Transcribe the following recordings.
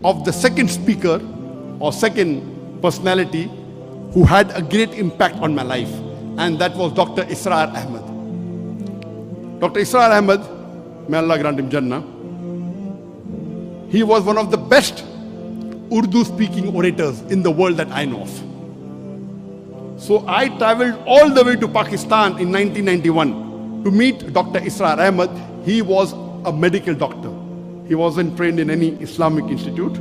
of the second speaker or second personality who had a great impact on my life, and that was Dr. Israr Ahmed. Dr. Israr Ahmed, may Allah grant him Jannah, he was one of the best Urdu-speaking orators in the world that I know of. So I traveled all the way to Pakistan in 1991 to meet Dr. Israr Ahmed. He was a medical doctor. He wasn't trained in any Islamic institute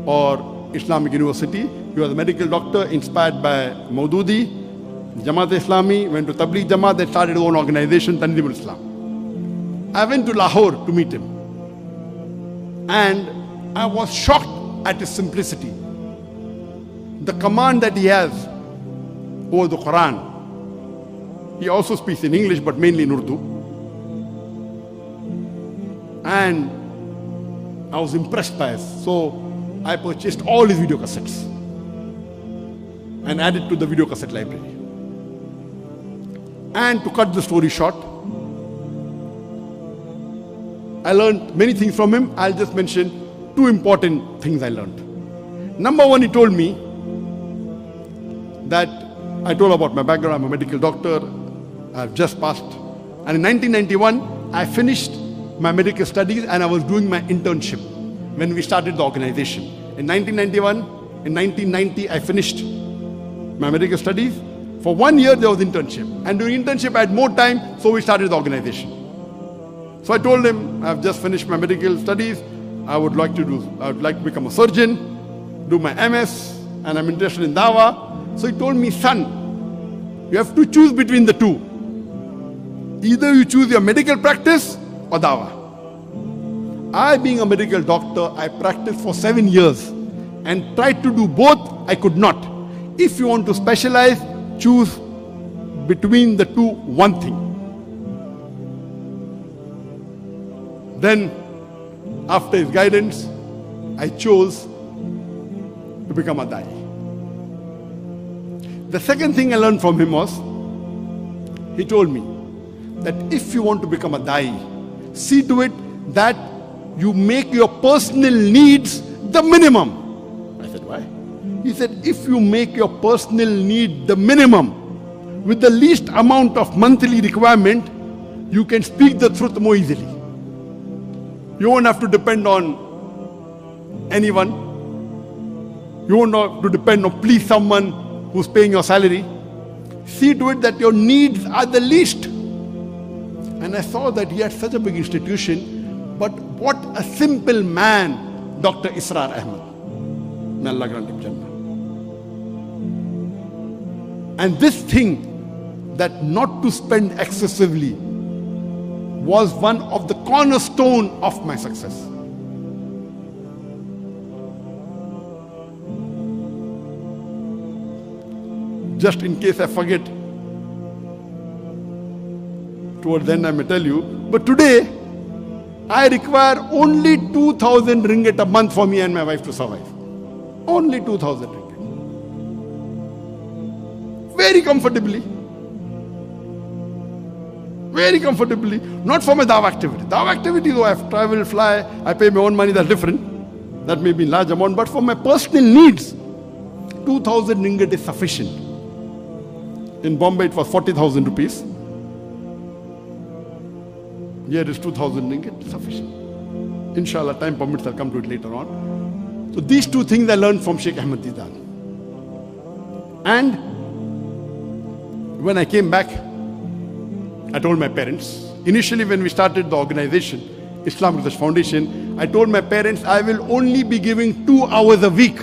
or Islamic university. He was a medical doctor inspired by Maududi, Jamaat Islami, went to Tabligh Jamaat, they started his own organization, Tanzeem Islam. I went to Lahore to meet him. And I was shocked at his simplicity. The command that he has over the Quran. He also speaks in English, but mainly in Urdu. And I was impressed by it. So I purchased all his video cassettes and added to the video cassette library. And to cut the story short, I learned many things from him. I'll just mention two important things I learned. Number one, he told me that I told about my background. I'm a medical doctor. I've just passed. And in 1991, I finished my medical studies and I was doing my internship when we started the organization. In 1991, in 1990, I finished my medical studies. For 1 year, there was internship. And during internship, I had more time, so we started the organization. So I told him, I've just finished my medical studies. I would like to become a surgeon, do my MS, and I'm interested in Dawah. So he told me, son, you have to choose between the two. Either you choose your medical practice or Dawah. I, being a medical doctor, I practiced for 7 years and tried to do both. I could not. If you want to specialize, choose between the two one thing. Then, after his guidance, I chose to become a Dai. The second thing I learned from him was, he told me that if you want to become a Dai, see to it that you make your personal needs the minimum. I said, why? He said, if you make your personal need the minimum, with the least amount of monthly requirement, you can speak the truth more easily. You won't have to depend on anyone. You won't have to depend on please someone who's paying your salary. See to it that your needs are the least. And I saw that he had such a big institution, but what a simple man, Dr. Israr Ahmed. May Allah grant him Jannah. And this thing, that not to spend excessively, was one of the cornerstone of my success. Just in case I forget, towards the end I may tell you, but today I require only 2,000 ringgit a month for me and my wife to survive. Only 2,000 ringgit. Very comfortably. Very comfortably. Not for my Dawah activity. Dawah activity, though I have travel, fly, I pay my own money, that's different. That may be in large amount, but for my personal needs, 2,000 ringgit is sufficient. In Bombay, it was 40,000 rupees. Here it is 2,000 ringgit, sufficient. Inshallah, time permits, I'll come to it later on. So these two things I learned from Sheikh Ahmed Deedan. And when I came back, I told my parents, initially when we started the organization, Islamic Research Foundation, I told my parents I will only be giving 2 hours a week.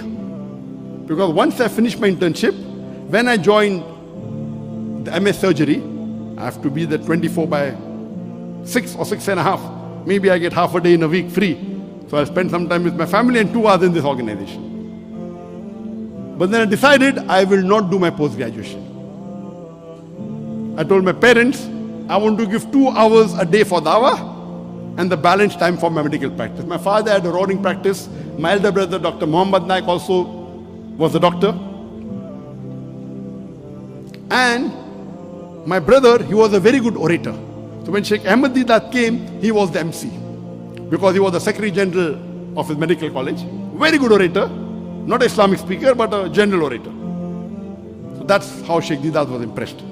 Because once I finish my internship, when I joined the MS surgery, I have to be there 24/6 or 6.5. Maybe I get half a day in a week free. So I spend some time with my family and 2 hours in this organization. But then I decided I will not do my post-graduation. I told my parents, I want to give 2 hours a day for Dawah and the balance time for my medical practice. My father had a roaring practice. My elder brother, Dr. Muhammad Naik, also was a doctor. And my brother, he was a very good orator. So when Sheikh Ahmed Deedat came, he was the MC. Because he was the Secretary General of his medical college. Very good orator. Not an Islamic speaker, but a general orator. So that's how Sheikh Deedat was impressed.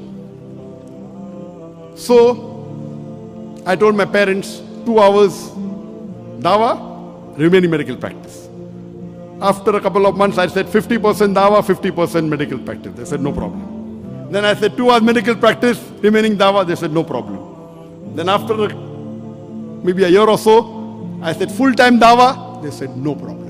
So I told my parents, 2 hours dawah, remaining medical practice. After a couple of months, I said 50% dawah, 50% medical practice. They said, no problem. Then I said 2 hours medical practice, remaining dawah. They said, no problem. Then after maybe a year or so, I said full-time dawah. They said, no problem.